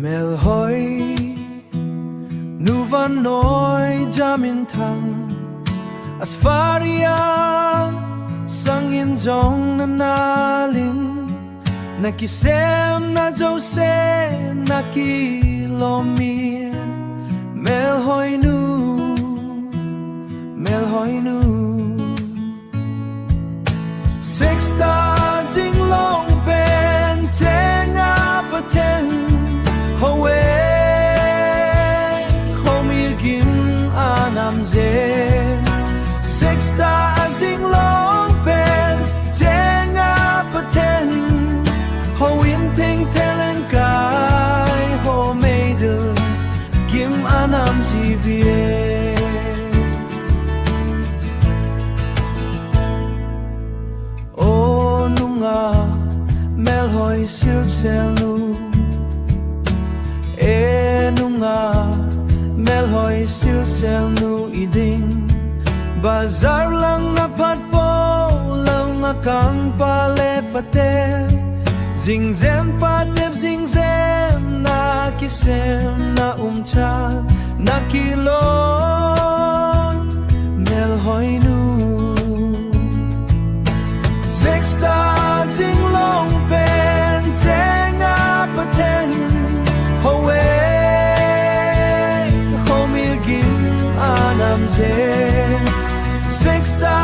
mel hoi nu van noi jamin thang asfaria sangin jong na nalin nakisem na jose nakilomi mel hoi nu sexta jing long pen tenga paten howe homi gim anam je sexta jing long pen tenga paten hoin ting telen kai ho meidel gim anam jivie mel hoi sil sel nu nunga mel hoi sil sel nu iding bazar lang na phat po lang na kang pa le pate zing zem pa tep zing zem na kisem na cha na kilon mel hoi nu sexta jing long pen tenga paten howe homi gim anam je sexta